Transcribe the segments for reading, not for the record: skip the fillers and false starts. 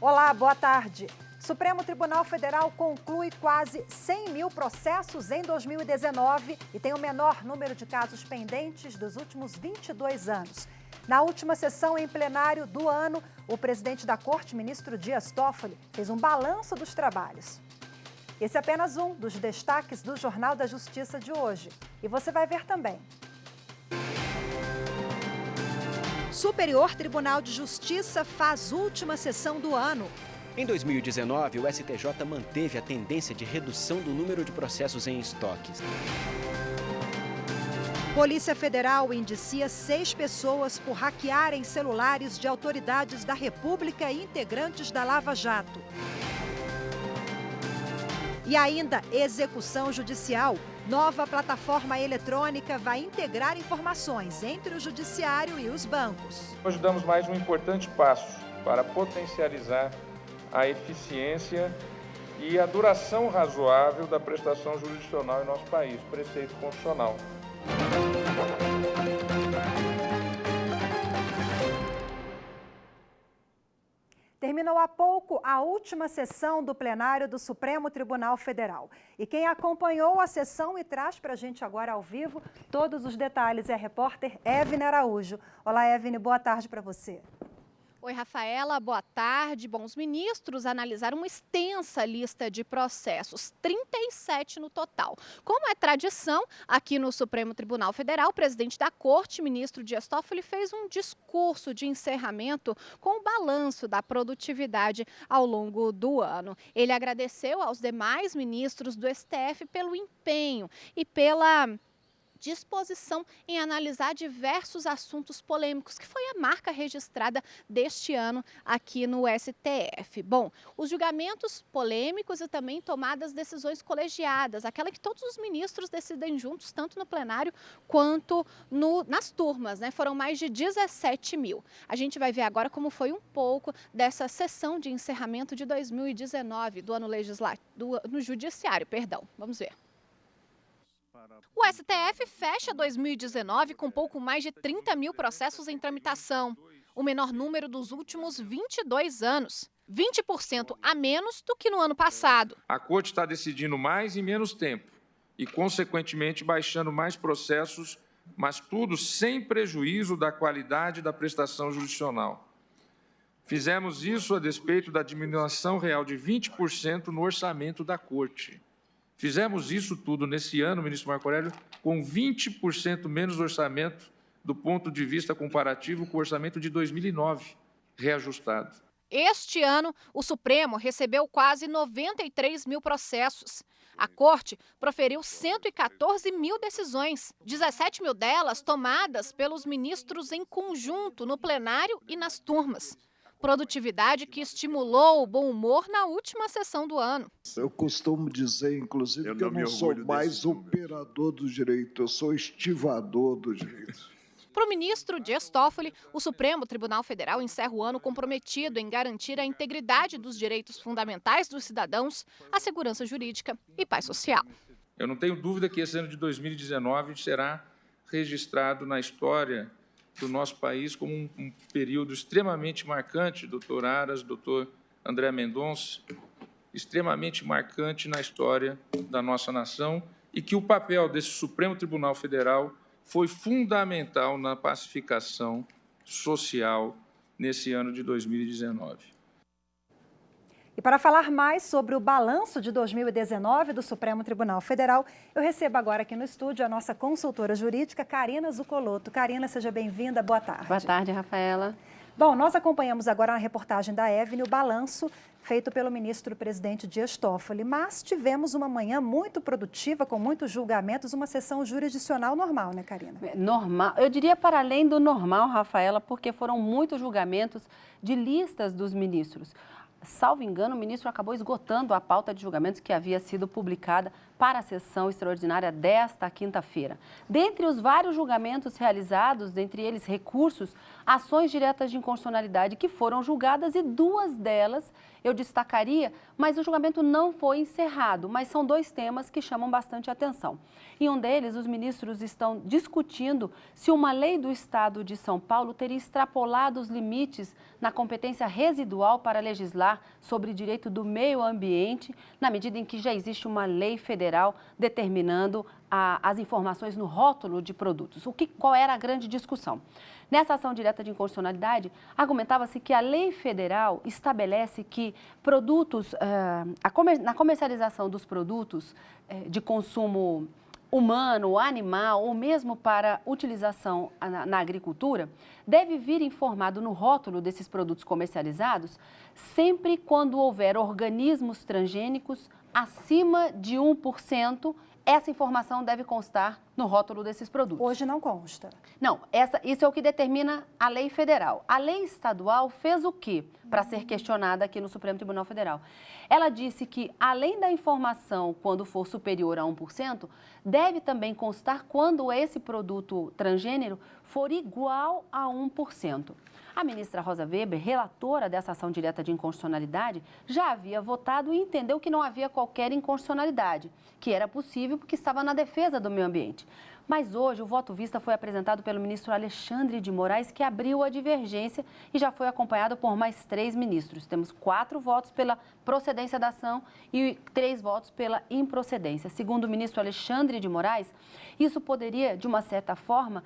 Olá, boa tarde. Supremo Tribunal Federal conclui quase 100 mil processos em 2019 e tem o menor número de casos pendentes dos últimos 22 anos. Na última sessão em plenário do ano, o presidente da Corte, ministro Dias Toffoli, fez um balanço dos trabalhos. Esse é apenas um dos destaques do Jornal da Justiça de hoje. E você vai ver também. Superior Tribunal de Justiça faz última sessão do ano. Em 2019, o STJ manteve a tendência de redução do número de processos em estoques. Polícia Federal indicia 6 pessoas por hackearem celulares de autoridades da República e integrantes da Lava Jato. E ainda, execução judicial. Nova plataforma eletrônica vai integrar informações entre o judiciário e os bancos. Hoje damos mais um importante passo para potencializar a eficiência e a duração razoável da prestação jurisdicional em nosso país, preceito constitucional. Terminou há pouco a última sessão do plenário do Supremo Tribunal Federal. E quem acompanhou a sessão e traz para a gente agora ao vivo todos os detalhes é a repórter Evne Araújo. Olá, Evne, boa tarde para você. Oi, Rafaela, boa tarde. Bom, os ministros analisaram uma extensa lista de processos, 37 no total. Como é tradição, aqui no Supremo Tribunal Federal, o presidente da Corte, ministro Dias Toffoli, fez um discurso de encerramento com o balanço da produtividade ao longo do ano. Ele agradeceu aos demais ministros do STF pelo empenho e pela disposição em analisar diversos assuntos polêmicos, que foi a marca registrada deste ano aqui no STF. Bom, os julgamentos polêmicos e também tomadas decisões colegiadas, aquela que todos os ministros decidem juntos, tanto no plenário quanto nas turmas, né? Foram mais de 17 mil. A gente vai ver agora como foi um pouco dessa sessão de encerramento de 2019, do ano legislativo, no judiciário, perdão. Vamos ver. O STF fecha 2019 com pouco mais de 30 mil processos em tramitação, o menor número dos últimos 22 anos, 20% a menos do que no ano passado. A Corte está decidindo mais em menos tempo e, consequentemente, baixando mais processos, mas tudo sem prejuízo da qualidade da prestação jurisdicional. Fizemos isso a despeito da diminuição real de 20% no orçamento da Corte. Fizemos isso tudo nesse ano, ministro Marco Aurélio, com 20% menos orçamento do ponto de vista comparativo com o orçamento de 2009, reajustado. Este ano, o Supremo recebeu quase 93 mil processos. A Corte proferiu 114 mil decisões, 17 mil delas tomadas pelos ministros em conjunto no plenário e nas turmas. Produtividade que estimulou o bom humor na última sessão do ano. Eu costumo dizer, inclusive, que eu não sou mais operador do direito, eu sou estivador do direito. Para o ministro Dias Toffoli, o Supremo Tribunal Federal encerra o ano comprometido em garantir a integridade dos direitos fundamentais dos cidadãos, a segurança jurídica e paz social. Eu não tenho dúvida que esse ano de 2019 será registrado na história do nosso país como um período extremamente marcante, doutor Aras, doutor André Mendonça, extremamente marcante na história da nossa nação e que o papel desse Supremo Tribunal Federal foi fundamental na pacificação social nesse ano de 2019. E para falar mais sobre o balanço de 2019 do Supremo Tribunal Federal, eu recebo agora aqui no estúdio a nossa consultora jurídica, Karina Zucolotto. Karina, seja bem-vinda, boa tarde. Boa tarde, Rafaela. Bom, nós acompanhamos agora na reportagem da Evne o balanço feito pelo ministro-presidente Dias Toffoli, mas tivemos uma manhã muito produtiva, com muitos julgamentos, uma sessão jurisdicional normal, né, Karina? Normal, eu diria para além do normal, Rafaela, porque foram muitos julgamentos de listas dos ministros. Salvo engano, o ministro acabou esgotando a pauta de julgamentos que havia sido publicada para a sessão extraordinária desta quinta-feira. Dentre os vários julgamentos realizados, dentre eles recursos, ações diretas de inconstitucionalidade que foram julgadas, e 2 delas eu destacaria, mas o julgamento não foi encerrado, mas são 2 temas que chamam bastante atenção. Em um deles, os ministros estão discutindo se uma lei do Estado de São Paulo teria extrapolado os limites na competência residual para legislar sobre direito do meio ambiente, na medida em que já existe uma lei federal determinando as informações no rótulo de produtos. Qual era a grande discussão? Nessa ação direta de inconstitucionalidade, argumentava-se que a lei federal estabelece que produtos, na comercialização dos produtos de consumo humano, animal ou mesmo para utilização na agricultura, deve vir informado no rótulo desses produtos comercializados sempre quando houver organismos transgênicos acima de 1%. Essa informação deve constar no rótulo desses produtos. Hoje não consta. Não, isso é o que determina a lei federal. A lei estadual fez o quê para ser questionada aqui no Supremo Tribunal Federal? Ela disse que, além da informação quando for superior a 1%, deve também constar quando esse produto transgênero for igual a 1%. A ministra Rosa Weber, relatora dessa ação direta de inconstitucionalidade, já havia votado e entendeu que não havia qualquer inconstitucionalidade, que era possível porque estava na defesa do meio ambiente. Mas hoje o voto vista foi apresentado pelo ministro Alexandre de Moraes, que abriu a divergência e já foi acompanhado por mais 3 ministros. Temos 4 votos pela procedência da ação e 3 votos pela improcedência. Segundo o ministro Alexandre de Moraes, isso poderia, de uma certa forma,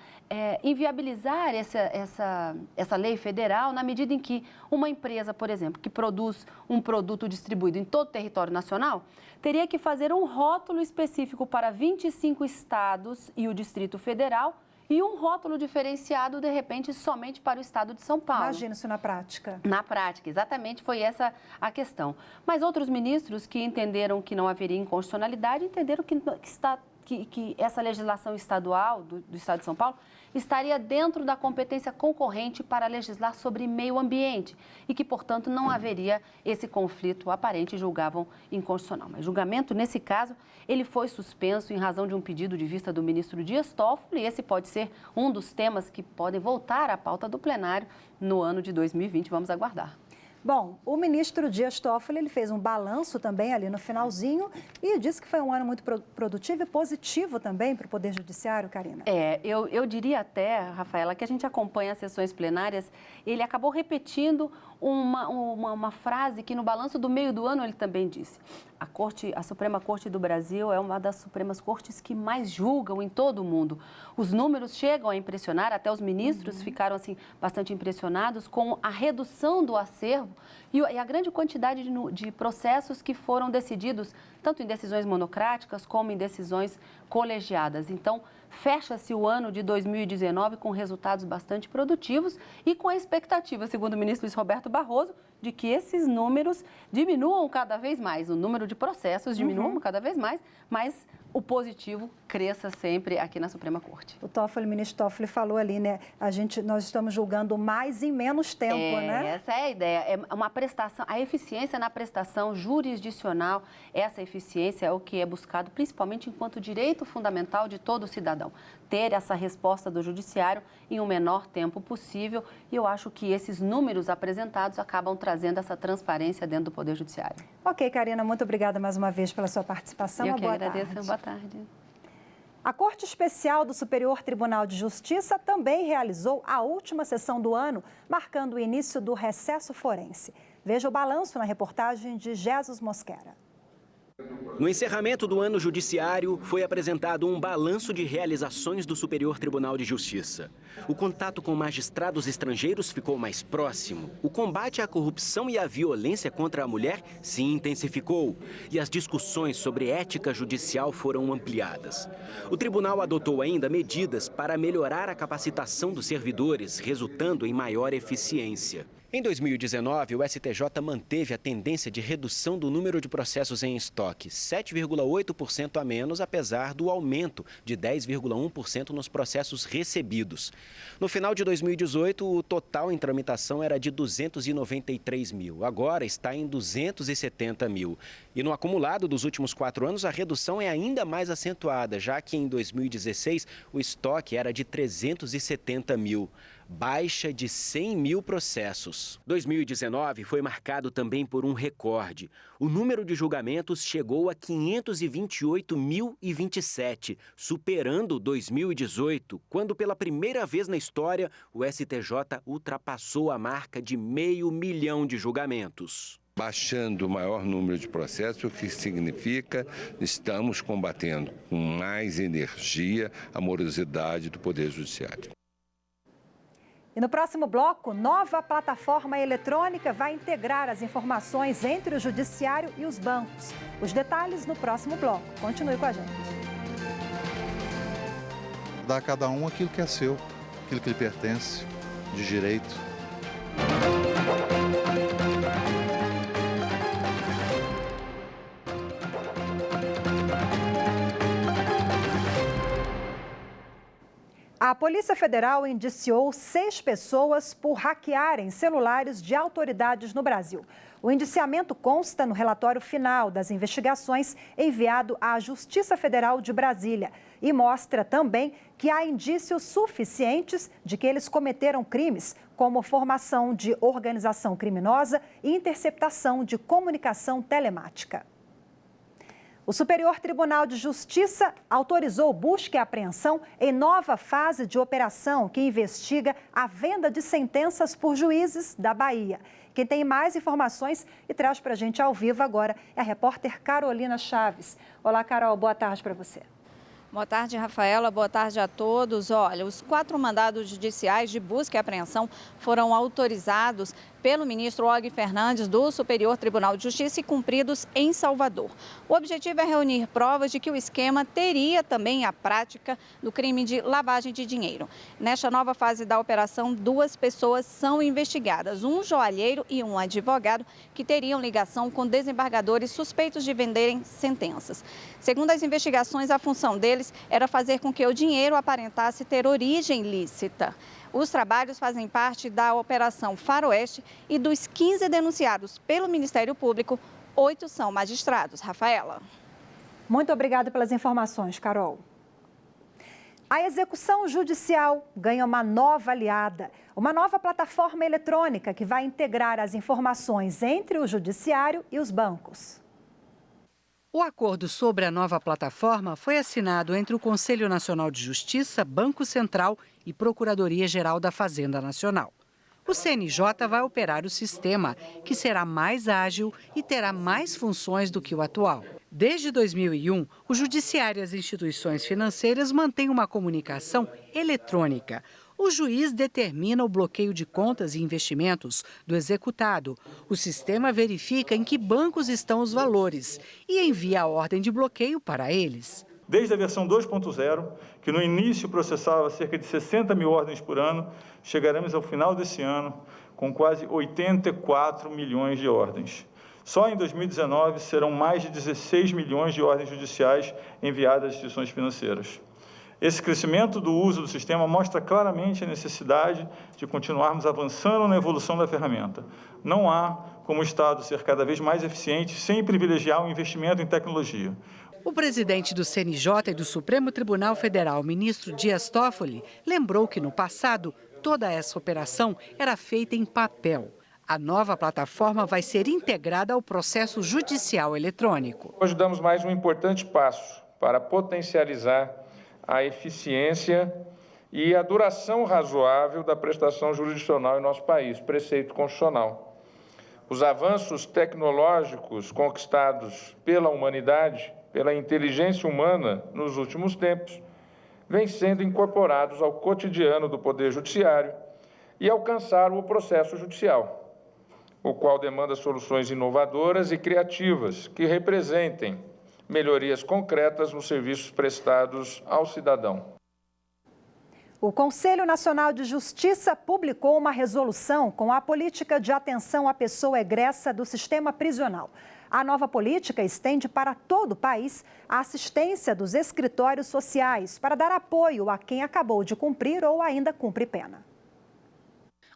inviabilizar essa lei federal, na medida em que uma empresa, por exemplo, que produz um produto distribuído em todo o território nacional, teria que fazer um rótulo específico para 25 estados e o Distrito Federal e um rótulo diferenciado, de repente, somente para o estado de São Paulo. Imagina isso na prática. Na prática, exatamente, foi essa a questão. Mas outros ministros que entenderam que não haveria inconstitucionalidade, entenderam que essa legislação estadual do Estado de São Paulo estaria dentro da competência concorrente para legislar sobre meio ambiente e que, portanto, não haveria esse conflito aparente e julgavam inconstitucional. Mas julgamento, nesse caso, ele foi suspenso em razão de um pedido de vista do ministro Dias Toffoli, e esse pode ser um dos temas que podem voltar à pauta do plenário no ano de 2020. Vamos aguardar. Bom, o ministro Dias Toffoli ele fez um balanço também ali no finalzinho e disse que foi um ano muito produtivo e positivo também para o Poder Judiciário, Karina. Eu diria até, Rafaela, que a gente acompanha as sessões plenárias, ele acabou repetindo uma frase que no balanço do meio do ano ele também disse. A Suprema Corte do Brasil é uma das Supremas Cortes que mais julgam em todo o mundo. Os números chegam a impressionar, até os ministros ficaram assim, bastante impressionados com a redução do acervo e a grande quantidade de processos que foram decididos, tanto em decisões monocráticas como em decisões colegiadas. Então, fecha-se o ano de 2019 com resultados bastante produtivos e com a expectativa, segundo o ministro Luiz Roberto Barroso, de que esses números diminuam cada vez mais, o número de processos diminuam cada vez mais, mas o positivo cresça sempre aqui na Suprema Corte. O ministro Toffoli falou ali, né? Nós estamos julgando mais em menos tempo, né? Essa é a ideia. É uma prestação, a eficiência na prestação jurisdicional, essa eficiência é o que é buscado, principalmente enquanto direito fundamental de todo cidadão. Ter essa resposta do judiciário em um menor tempo possível, e eu acho que esses números apresentados acabam trazendo essa transparência dentro do Poder Judiciário. Ok, Karina, muito obrigada mais uma vez pela sua participação. Eu que agradeço. Boa tarde. A Corte Especial do Superior Tribunal de Justiça também realizou a última sessão do ano, marcando o início do recesso forense. Veja o balanço na reportagem de Jesus Mosquera. No encerramento do ano judiciário, foi apresentado um balanço de realizações do Superior Tribunal de Justiça. O contato com magistrados estrangeiros ficou mais próximo. O combate à corrupção e à violência contra a mulher se intensificou. E as discussões sobre ética judicial foram ampliadas. O tribunal adotou ainda medidas para melhorar a capacitação dos servidores, resultando em maior eficiência. Em 2019, o STJ manteve a tendência de redução do número de processos em estoque, 7,8% a menos, apesar do aumento de 10,1% nos processos recebidos. No final de 2018, o total em tramitação era de 293 mil, agora está em 270 mil. E no acumulado dos últimos 4 anos, a redução é ainda mais acentuada, já que em 2016 o estoque era de 370 mil. Baixa de 100 mil processos. 2019 foi marcado também por um recorde. O número de julgamentos chegou a 528.027, superando 2018, quando pela primeira vez na história o STJ ultrapassou a marca de 500 mil de julgamentos. Baixando o maior número de processos, o que significa estamos combatendo com mais energia a morosidade do Poder Judiciário. E no próximo bloco, nova plataforma eletrônica vai integrar as informações entre o Judiciário e os bancos. Os detalhes no próximo bloco. Continue com a gente. Dá a cada um aquilo que é seu, aquilo que lhe pertence, de direito. A Polícia Federal indiciou 6 pessoas por hackearem celulares de autoridades no Brasil. O indiciamento consta no relatório final das investigações enviado à Justiça Federal de Brasília e mostra também que há indícios suficientes de que eles cometeram crimes, como formação de organização criminosa e interceptação de comunicação telemática. O Superior Tribunal de Justiça autorizou busca e apreensão em nova fase de operação que investiga a venda de sentenças por juízes da Bahia. Quem tem mais informações e traz para a gente ao vivo agora é a repórter Carolina Chaves. Olá, Carol, boa tarde para você. Boa tarde, Rafaela. Boa tarde a todos. Olha, os 4 mandados judiciais de busca e apreensão foram autorizados pelo ministro Og Fernandes do Superior Tribunal de Justiça e cumpridos em Salvador. O objetivo é reunir provas de que o esquema teria também a prática do crime de lavagem de dinheiro. Nesta nova fase da operação, 2 pessoas são investigadas, um joalheiro e um advogado que teriam ligação com desembargadores suspeitos de venderem sentenças. Segundo as investigações, a função deles era fazer com que o dinheiro aparentasse ter origem lícita. Os trabalhos fazem parte da Operação Faroeste e dos 15 denunciados pelo Ministério Público, 8 são magistrados. Rafaela. Muito obrigada pelas informações, Carol. A execução judicial ganha uma nova aliada, uma nova plataforma eletrônica que vai integrar as informações entre o Judiciário e os bancos. O acordo sobre a nova plataforma foi assinado entre o Conselho Nacional de Justiça, Banco Central e Procuradoria-Geral da Fazenda Nacional. O CNJ vai operar o sistema, que será mais ágil e terá mais funções do que o atual. Desde 2001, o Judiciário e as instituições financeiras mantêm uma comunicação eletrônica. O juiz determina o bloqueio de contas e investimentos do executado. O sistema verifica em que bancos estão os valores e envia a ordem de bloqueio para eles. Desde a versão 2.0, que no início processava cerca de 60 mil ordens por ano, chegaremos ao final desse ano com quase 84 milhões de ordens. Só em 2019 serão mais de 16 milhões de ordens judiciais enviadas às instituições financeiras. Esse crescimento do uso do sistema mostra claramente a necessidade de continuarmos avançando na evolução da ferramenta. Não há como o Estado ser cada vez mais eficiente sem privilegiar o investimento em tecnologia. O presidente do CNJ e do Supremo Tribunal Federal, ministro Dias Toffoli, lembrou que no passado toda essa operação era feita em papel. A nova plataforma vai ser integrada ao processo judicial eletrônico. Hoje damos mais um importante passo para potencializar a eficiência e a duração razoável da prestação jurisdicional em nosso país, preceito constitucional. Os avanços tecnológicos conquistados pela humanidade, pela inteligência humana nos últimos tempos, vêm sendo incorporados ao cotidiano do Poder Judiciário e alcançaram o processo judicial, o qual demanda soluções inovadoras e criativas que representem melhorias concretas nos serviços prestados ao cidadão. O Conselho Nacional de Justiça publicou uma resolução com a política de atenção à pessoa egressa do sistema prisional. A nova política estende para todo o país a assistência dos escritórios sociais para dar apoio a quem acabou de cumprir ou ainda cumpre pena.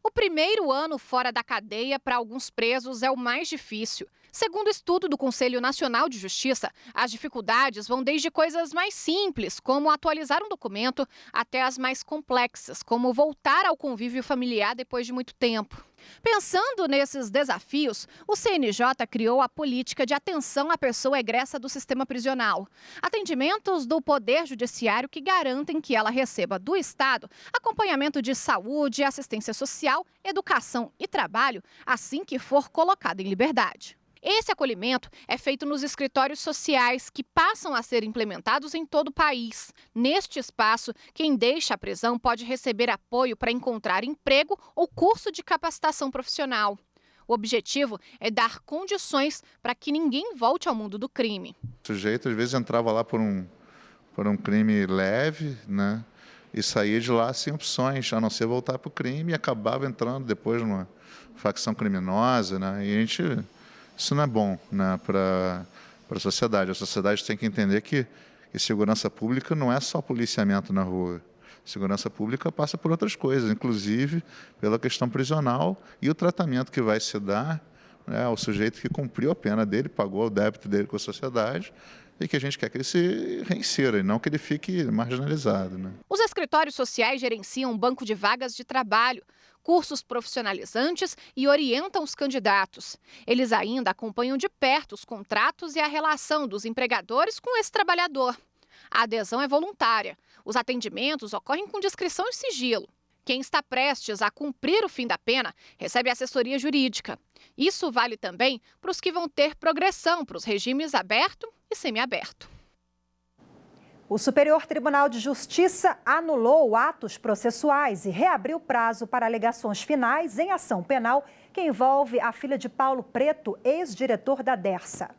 O primeiro ano fora da cadeia para alguns presos é o mais difícil. Segundo o estudo do Conselho Nacional de Justiça, as dificuldades vão desde coisas mais simples, como atualizar um documento, até as mais complexas, como voltar ao convívio familiar depois de muito tempo. Pensando nesses desafios, o CNJ criou a política de atenção à pessoa egressa do sistema prisional. Atendimentos do Poder Judiciário que garantem que ela receba do Estado acompanhamento de saúde, assistência social, educação e trabalho assim que for colocada em liberdade. Esse acolhimento é feito nos escritórios sociais, que passam a ser implementados em todo o país. Neste espaço, quem deixa a prisão pode receber apoio para encontrar emprego ou curso de capacitação profissional. O objetivo é dar condições para que ninguém volte ao mundo do crime. O sujeito, às vezes, entrava lá por um crime leve, né? E saía de lá sem opções, a não ser voltar para o crime, e acabava entrando depois numa facção criminosa, né? E isso não é bom, né, para a sociedade. A sociedade tem que entender que segurança pública não é só policiamento na rua. Segurança pública passa por outras coisas, inclusive pela questão prisional e o tratamento que vai se dar, né, ao sujeito que cumpriu a pena dele, pagou o débito dele com a sociedade, e que a gente quer que ele se reinsira e não que ele fique marginalizado, né? Os escritórios sociais gerenciam um banco de vagas de trabalho, cursos profissionalizantes e orientam os candidatos. Eles ainda acompanham de perto os contratos e a relação dos empregadores com esse trabalhador. A adesão é voluntária. Os atendimentos ocorrem com discrição e sigilo. Quem está prestes a cumprir o fim da pena recebe assessoria jurídica. Isso vale também para os que vão ter progressão para os regimes aberto e semiaberto. O Superior Tribunal de Justiça anulou atos processuais e reabriu prazo para alegações finais em ação penal que envolve a filha de Paulo Preto, ex-diretor da Dersa.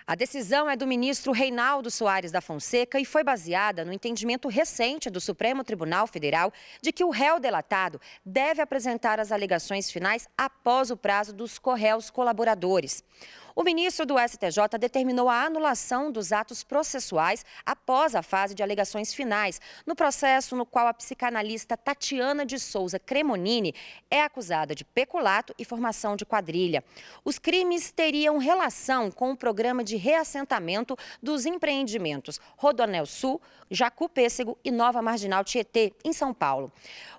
A decisão é do ministro Reinaldo Soares da Fonseca e foi baseada no entendimento recente do Supremo Tribunal Federal de que o réu delatado deve apresentar as alegações finais após o prazo dos corréus colaboradores. O ministro do STJ determinou a anulação dos atos processuais após a fase de alegações finais, no processo no qual a psicanalista Tatiana de Souza Cremonini é acusada de peculato e formação de quadrilha. Os crimes teriam relação com o programa de reassentamento dos empreendimentos Rodoanel Sul, Jacu Pêssego e Nova Marginal Tietê, em São Paulo.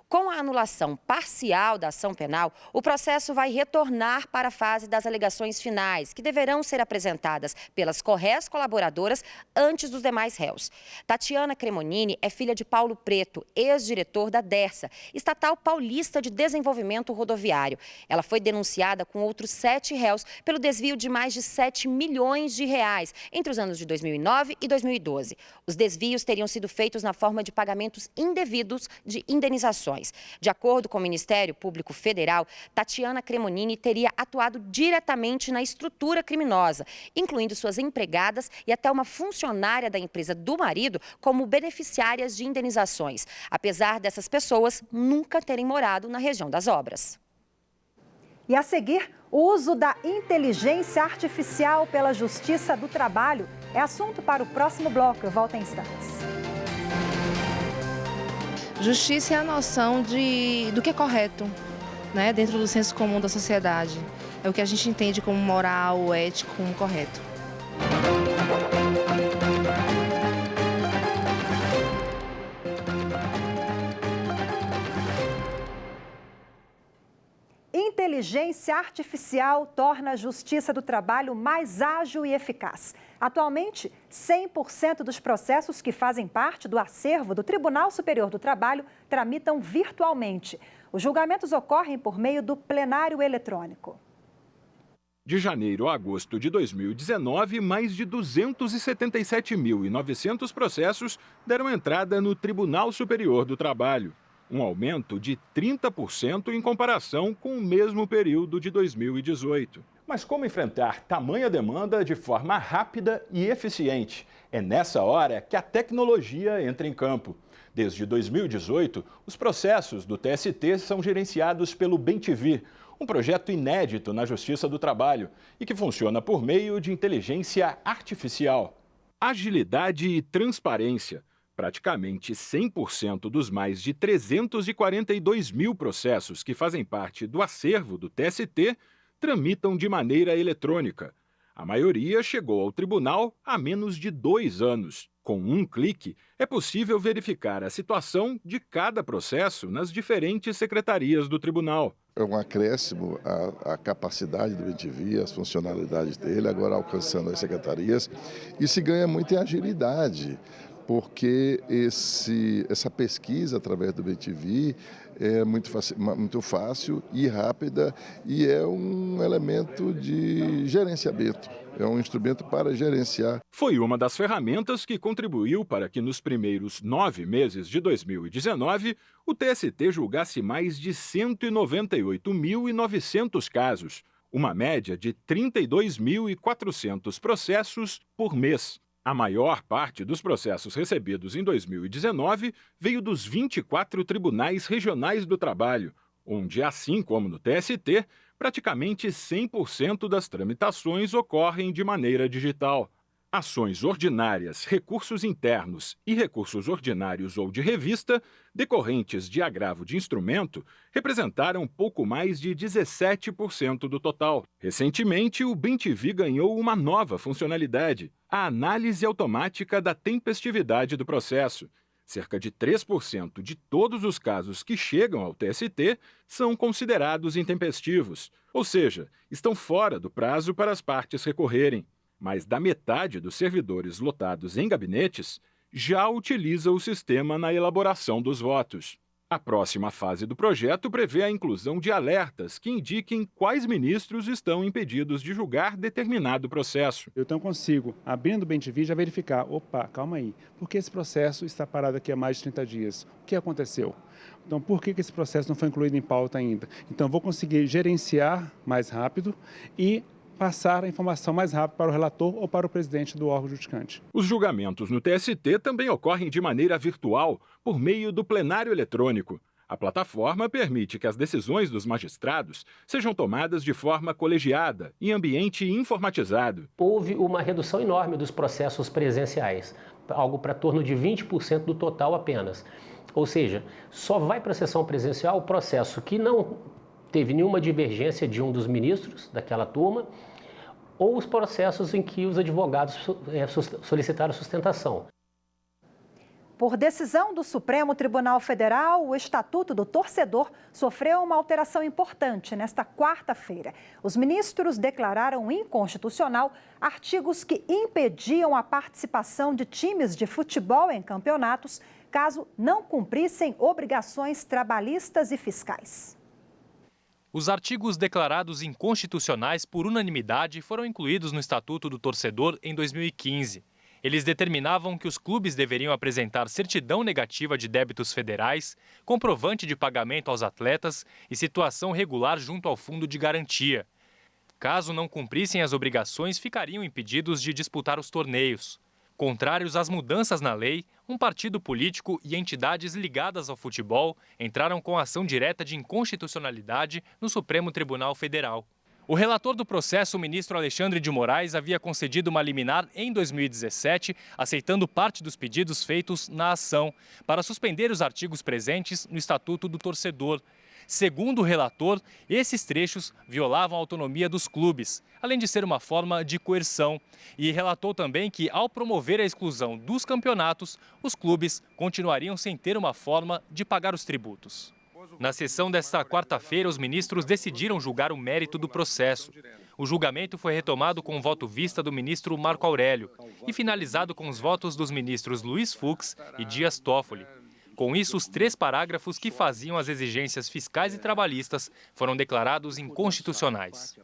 Com a anulação parcial da ação penal, o processo vai retornar para a fase das alegações finais, que deverão ser apresentadas pelas correias colaboradoras antes dos demais réus. Tatiana Cremonini é filha de Paulo Preto, ex-diretor da Dersa, Estatal Paulista de Desenvolvimento Rodoviário. Ela foi denunciada com outros 7 réus pelo desvio de mais de 7 milhões de reais entre os anos de 2009 e 2012. Os desvios teriam sido feitos na forma de pagamentos indevidos de indenizações. De acordo com o Ministério Público Federal, Tatiana Cremonini teria atuado diretamente na estrutura criminosa, incluindo suas empregadas e até uma funcionária da empresa do marido como beneficiárias de indenizações, apesar dessas pessoas nunca terem morado na região das obras. E a seguir, o uso da inteligência artificial pela Justiça do Trabalho é assunto para o próximo bloco. Eu volto em instantes. Justiça é a noção do que é correto, né, dentro do senso comum da sociedade. É o que a gente entende como moral, ético, como correto. Inteligência artificial torna a Justiça do Trabalho mais ágil e eficaz. Atualmente, 100% dos processos que fazem parte do acervo do Tribunal Superior do Trabalho tramitam virtualmente. Os julgamentos ocorrem por meio do plenário eletrônico. De janeiro a agosto de 2019, mais de 277.900 processos deram entrada no Tribunal Superior do Trabalho. Um aumento de 30% em comparação com o mesmo período de 2018. Mas como enfrentar tamanha demanda de forma rápida e eficiente? É nessa hora que a tecnologia entra em campo. Desde 2018, os processos do TST são gerenciados pelo Bem-TV, um projeto inédito na Justiça do Trabalho e que funciona por meio de inteligência artificial. Agilidade e transparência. Praticamente 100% dos mais de 342 mil processos que fazem parte do acervo do TST tramitam de maneira eletrônica. A maioria chegou ao tribunal há menos de 2 anos. Com um clique, é possível verificar a situação de cada processo nas diferentes secretarias do tribunal. É um acréscimo à capacidade do Bem-TV, as funcionalidades dele, agora alcançando as secretarias, e se ganha muito em agilidade, porque essa pesquisa através do Bem-TV é muito fácil e rápida e é um elemento de gerenciamento, é um instrumento para gerenciar. Foi uma das ferramentas que contribuiu para que nos primeiros 9 meses de 2019 o TST julgasse mais de 198.900 casos, uma média de 32.400 processos por mês. A maior parte dos processos recebidos em 2019 veio dos 24 tribunais regionais do trabalho, onde, assim como no TST, praticamente 100% das tramitações ocorrem de maneira digital. Ações ordinárias, recursos internos e recursos ordinários ou de revista, decorrentes de agravo de instrumento, representaram pouco mais de 17% do total. Recentemente, o Bem-TV ganhou uma nova funcionalidade, a análise automática da tempestividade do processo. Cerca de 3% de todos os casos que chegam ao TST são considerados intempestivos, ou seja, estão fora do prazo para as partes recorrerem. Mais da metade dos servidores lotados em gabinetes já utiliza o sistema na elaboração dos votos. A próxima fase do projeto prevê a inclusão de alertas que indiquem quais ministros estão impedidos de julgar determinado processo. Eu então consigo, abrindo o Bem-TV, já verificar, opa, calma aí, por que esse processo está parado aqui há mais de 30 dias? O que aconteceu? Então, por que esse processo não foi incluído em pauta ainda? Então, vou conseguir gerenciar mais rápido e passar a informação mais rápido para o relator ou para o presidente do órgão judicante. Os julgamentos no TST também ocorrem de maneira virtual, por meio do plenário eletrônico. A plataforma permite que as decisões dos magistrados sejam tomadas de forma colegiada, em ambiente informatizado. Houve uma redução enorme dos processos presenciais, algo para torno de 20% do total apenas. Ou seja, só vai para a sessão presencial o processo que não teve nenhuma divergência de um dos ministros daquela turma, ou os processos em que os advogados solicitaram sustentação. Por decisão do Supremo Tribunal Federal, o Estatuto do Torcedor sofreu uma alteração importante nesta quarta-feira. Os ministros declararam inconstitucional artigos que impediam a participação de times de futebol em campeonatos, caso não cumprissem obrigações trabalhistas e fiscais. Os artigos declarados inconstitucionais por unanimidade foram incluídos no Estatuto do Torcedor em 2015. Eles determinavam que os clubes deveriam apresentar certidão negativa de débitos federais, comprovante de pagamento aos atletas e situação regular junto ao fundo de garantia. Caso não cumprissem as obrigações, ficariam impedidos de disputar os torneios. Contrários às mudanças na lei, um partido político e entidades ligadas ao futebol entraram com ação direta de inconstitucionalidade no Supremo Tribunal Federal. O relator do processo, o ministro Alexandre de Moraes, havia concedido uma liminar em 2017, aceitando parte dos pedidos feitos na ação, para suspender os artigos presentes no Estatuto do Torcedor. Segundo o relator, esses trechos violavam a autonomia dos clubes, além de ser uma forma de coerção. E relatou também que, ao promover a exclusão dos campeonatos, os clubes continuariam sem ter uma forma de pagar os tributos. Na sessão desta quarta-feira, os ministros decidiram julgar o mérito do processo. O julgamento foi retomado com o voto vista do ministro Marco Aurélio e finalizado com os votos dos ministros Luiz Fux e Dias Toffoli. Com isso, os 3 parágrafos que faziam as exigências fiscais e trabalhistas foram declarados inconstitucionais.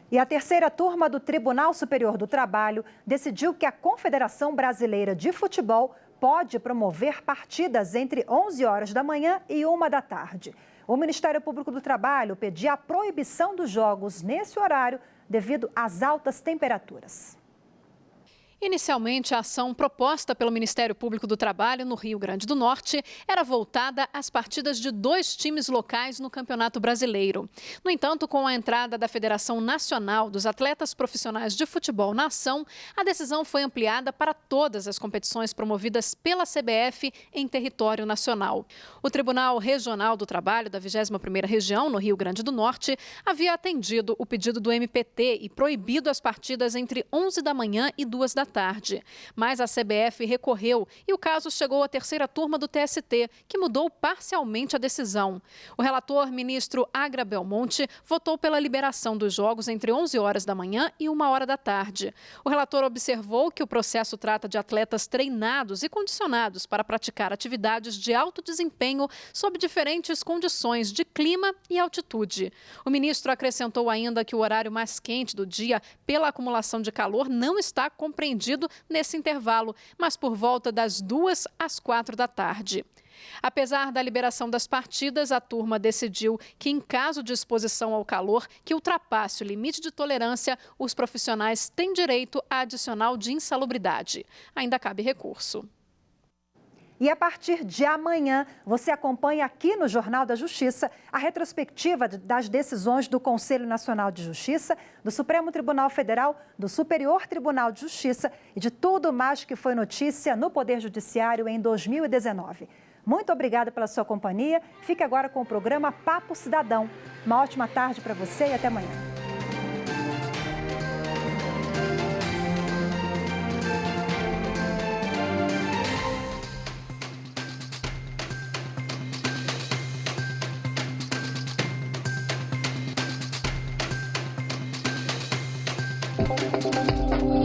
E a terceira turma do Tribunal Superior do Trabalho decidiu que a Confederação Brasileira de Futebol pode promover partidas entre 11 horas da manhã e 1 da tarde. O Ministério Público do Trabalho pedia a proibição dos jogos nesse horário devido às altas temperaturas. Inicialmente, a ação proposta pelo Ministério Público do Trabalho no Rio Grande do Norte era voltada às partidas de 2 times locais no Campeonato Brasileiro. No entanto, com a entrada da Federação Nacional dos Atletas Profissionais de Futebol na ação, a decisão foi ampliada para todas as competições promovidas pela CBF em território nacional. O Tribunal Regional do Trabalho da 21ª Região, no Rio Grande do Norte, havia atendido o pedido do MPT e proibido as partidas entre 11 da manhã e 2 da tarde. Mas a CBF recorreu e o caso chegou à 3ª turma do TST, que mudou parcialmente a decisão. O relator, ministro Agra Belmonte, votou pela liberação dos jogos entre 11 horas da manhã e 1 hora da tarde. O relator observou que o processo trata de atletas treinados e condicionados para praticar atividades de alto desempenho sob diferentes condições de clima e altitude. O ministro acrescentou ainda que o horário mais quente do dia, pela acumulação de calor, não está compreendido nesse intervalo, mas por volta das 2 às 4 da tarde. Apesar da liberação das partidas, a turma decidiu que, em caso de exposição ao calor que ultrapasse o limite de tolerância, os profissionais têm direito a adicional de insalubridade. Ainda cabe recurso. E a partir de amanhã, você acompanha aqui no Jornal da Justiça a retrospectiva das decisões do Conselho Nacional de Justiça, do Supremo Tribunal Federal, do Superior Tribunal de Justiça e de tudo mais que foi notícia no Poder Judiciário em 2019. Muito obrigada pela sua companhia. Fique agora com o programa Papo Cidadão. Uma ótima tarde para você e até amanhã. Thank you.